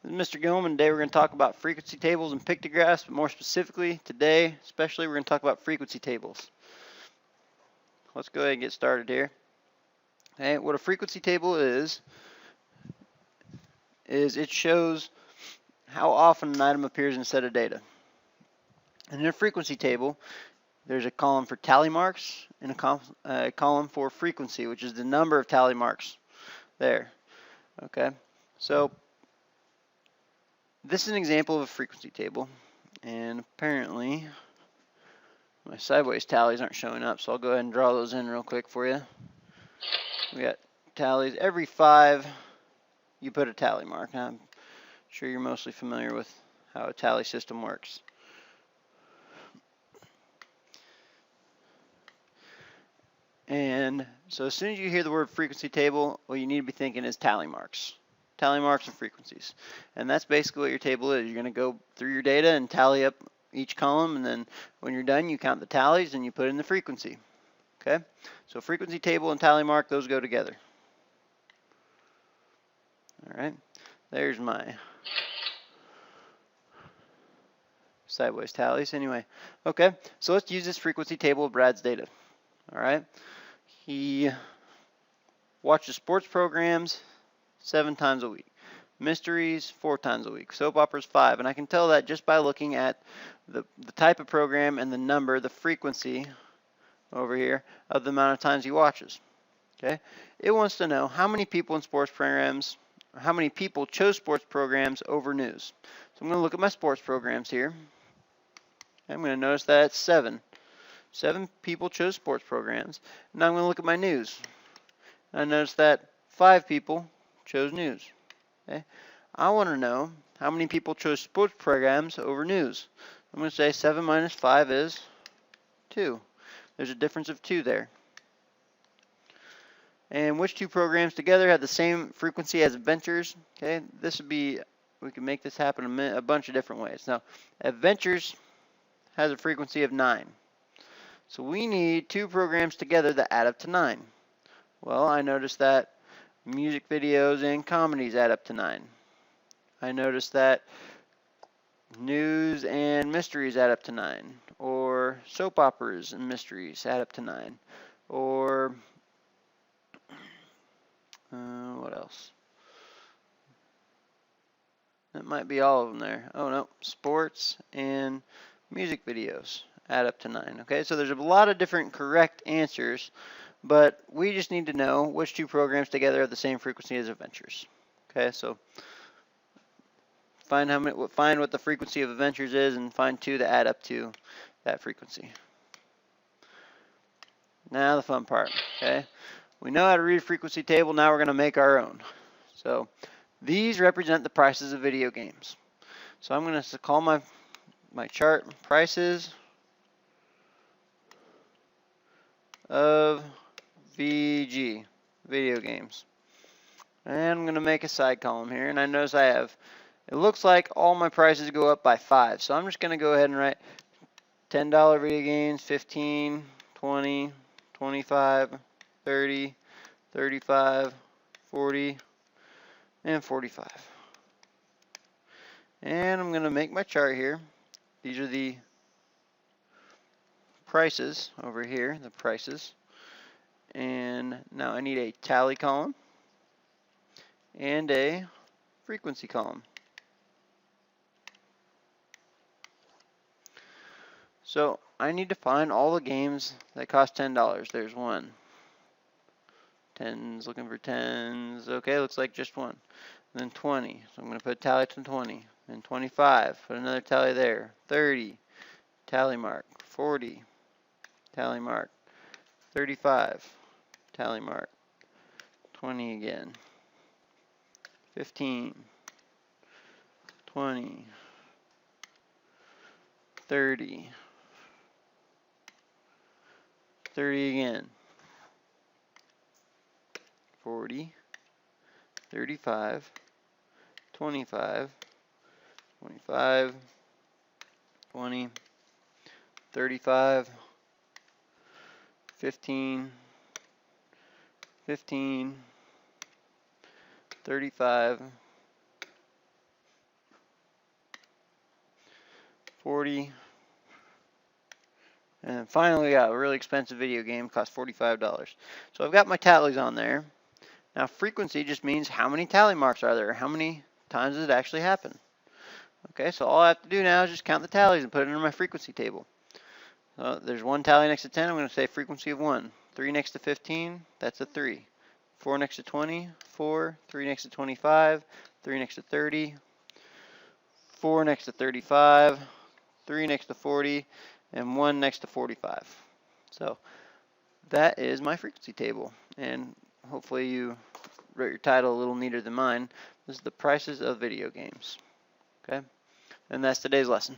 This is Mr. Gilman. Today we're going to talk about frequency tables and pictographs, but more specifically today, especially, we're going to talk about frequency tables. Let's go ahead and get started here. Okay, what a frequency table is it shows how often an item appears in a set of data. And in a frequency table, there's a column for tally marks and a column for frequency, which is the number of tally marks there. Okay, so this is an example of a frequency table, and apparently my sideways tallies aren't showing up, so I'll go ahead and draw those in real quick for you. We got tallies. Every 5 you put a tally mark. Now, I'm sure you're mostly familiar with how a tally system works. And so as soon as you hear the word frequency table, what you need to be thinking is tally marks. Tally marks and frequencies. And that's basically what your table is. You're going to go through your data and tally up each column, and then when you're done, you count the tallies and you put in the frequency. Okay? So frequency table and tally mark, those go together. All right. There's my sideways tallies. Anyway, okay. So let's use this frequency table of Brad's data. All right. He watches sports programs 7 times a week. Mysteries 4 times a week. Soap operas 5. And I can tell that just by looking at the type of program and the number, the frequency over here of the amount of times he watches. Okay? It wants to know how many people in sports programs, or how many people chose sports programs over news. So I'm going to look at my sports programs here. I'm going to notice that it's 7. 7 people chose sports programs. Now I'm going to look at my news. I notice that 5 people chose news. Okay? I want to know how many people chose sports programs over news. I'm going to say 7 minus 5 is 2. There's a difference of 2 there. And which 2 programs together have the same frequency as adventures? Okay, this would be, we can make this happen a bunch of different ways. Now, adventures has a frequency of 9. So we need 2 programs together that add up to 9. Well, I noticed that music videos and comedies add up to 9. I noticed that news and mysteries add up to 9. Or soap operas and mysteries add up to 9. Or what else? That might be all of them there. Oh no, sports and music videos add up to 9. Okay, so there's a lot of different correct answers, but we just need to know which 2 programs together have the same frequency as adventures. Okay, so find what the frequency of adventures is, and find 2 that add up to that frequency. Now the fun part. Okay, we know how to read a frequency table. Now we're going to make our own. So these represent the prices of video games. So I'm going to call my chart prices of VG, video games. And I'm going to make a side column here, and I notice I have, it looks like all my prices go up by 5. So I'm just going to go ahead and write $10 video games, 15, 20, 25, 30, 35, 40, and 45. And I'm going to make my chart here. These are the prices over here, the prices. And now I need a tally column and a frequency column. So I need to find all the games that cost $10. There's 1. 10's looking for 10's. Okay, looks like just 1. And then 20. So I'm going to put a tally to 20. Then 25. Put another tally there. 30. Tally mark. 40. Tally mark. 35. Tally mark. 20 again. 15. 20. 30. 30 again. 40. 35. 25. 25. 20. 35. 15. 15. 35. 40. And finally we got a really expensive video game, cost $45. So I've got my tallies on there. Now frequency just means how many tally marks are there, how many times does it actually happen. Okay, so all I have to do now is just count the tallies and put it in my frequency table. There's one tally next to 10, I'm going to say frequency of 1. 3 next to 15, that's a 3. 4 next to 20, 4. 3 next to 25, 3 next to 30, 4 next to 35, 3 next to 40, and 1 next to 45. So that is my frequency table, and hopefully you wrote your title a little neater than mine. This is the prices of video games. Okay, and that's today's lesson.